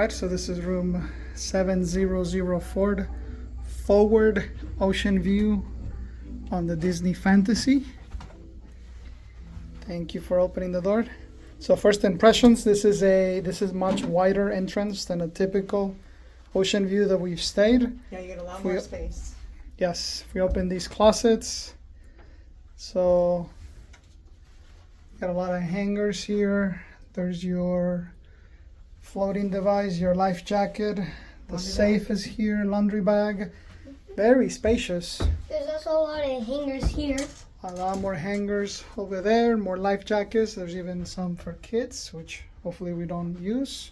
right, so this is room 7004, forward ocean view on the Disney Fantasy. Thank you for opening the door. So first impressions, this is much wider entrance than a typical ocean view that we've stayed. Yeah, you get a lot more space. Yes, if we open these closets, so got a lot of hangers here. There's your floating device, your life jacket, the safe is here, laundry bag, very spacious. There's also a lot of hangers here. A lot more hangers over there, more life jackets. There's even some for kids, which hopefully we don't use.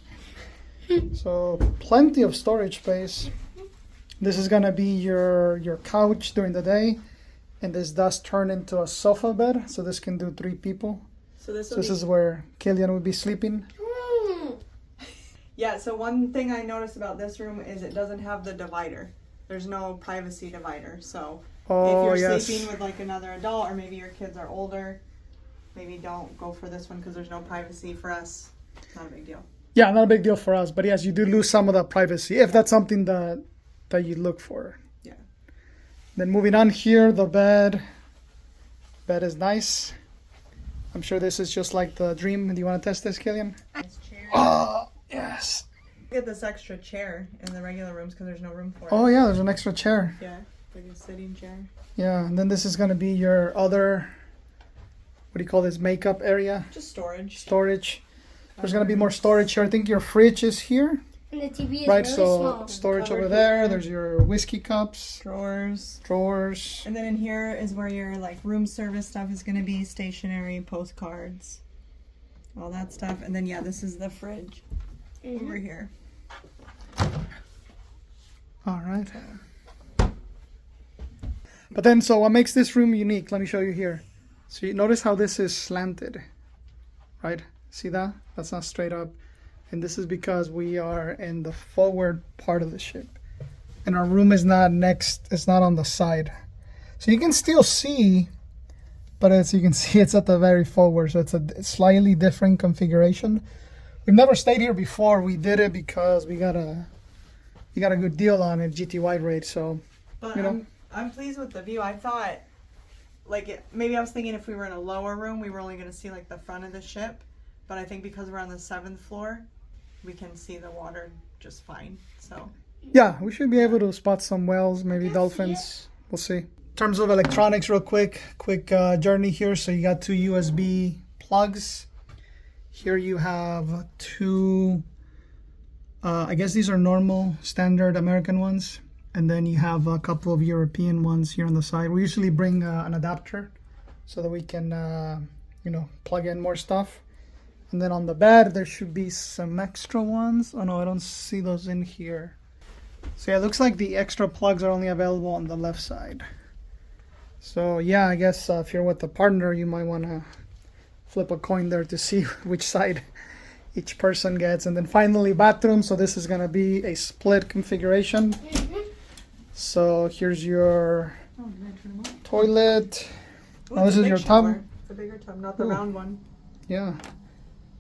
So plenty of storage space. This is gonna be your couch during the day, and this does turn into a sofa bed, so this can do 3 people. So this is where Killian would be sleeping. Yeah, so one thing I noticed about this room is it doesn't have the divider. There's no privacy divider, so if you're sleeping with like another adult, or maybe your kids are older, maybe don't go for this one because there's no privacy. For us, not a big deal. Yeah, not a big deal for us, but yes, you do lose some of that privacy if that's something that you look for. Yeah. Then moving on here, the bed is nice. I'm sure this is just like the dream. Do you want to test this, Killian? Nice chair. Oh, yes. Get this extra chair in the regular rooms because there's no room for it. Oh yeah, there's an extra chair. Yeah, like a sitting chair. Yeah, and then this is gonna be your other, what do you call this, makeup area? Just storage. Storage. There's gonna be more storage here. I think your fridge is here. And the TV is Right, really so small. storage Covered over there. here. There's your whiskey cups, Drawers. drawers. And then in here is where your like room service stuff is going to be, stationery, postcards, all that stuff. And then yeah, this is the fridge over here. All right. But then, so what makes this room unique? Let me show you here. So you notice how this is slanted, right? See that? That's not straight up. And this is because we are in the forward part of the ship. And our room is not it's not on the side. So you can still see, but as you can see, it's at the very forward. So it's a slightly different configuration. We've never stayed here before. We did it because we got a good deal on it, GT wide rate. So, But you know. I'm pleased with the view. I thought, like, maybe I was thinking if we were in a lower room, we were only going to see like the front of the ship. But I think because we're on the 7th floor, we can see the water just fine. So yeah, we should be able to spot some whales, maybe dolphins. We'll see. In terms of electronics, real quick journey here. So you got 2 USB plugs. Here you have 2, I guess these are normal, standard American ones. And then you have a couple of European ones here on the side. We usually bring an adapter so that we can, plug in more stuff. And then on the bed, there should be some extra ones. Oh no, I don't see those in here. So yeah, it looks like the extra plugs are only available on the left side. So yeah, I guess if you're with a partner, you might want to flip a coin there to see which side each person gets. And then finally, bathroom. So this is going to be a split configuration. So here's your toilet. Oh, this is your tub. It's a bigger tub, not the round one. Yeah.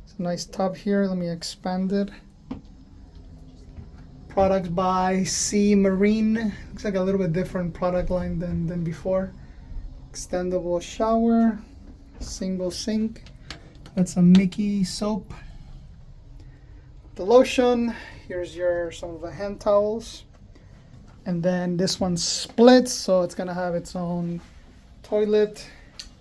It's a nice tub here. Let me expand it. Product by Sea Marine. Looks like a little bit different product line than before. Extendable shower. Single sink. That's a Mickey soap. The lotion. Here's some of the hand towels. And then this one splits, so it's gonna have its own toilet.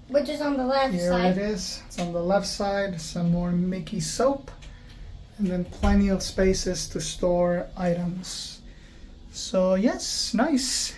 Which is on the left Here side. it is. It's on the left side. Some more Mickey soap. And then plenty of spaces to store items. So yes, nice.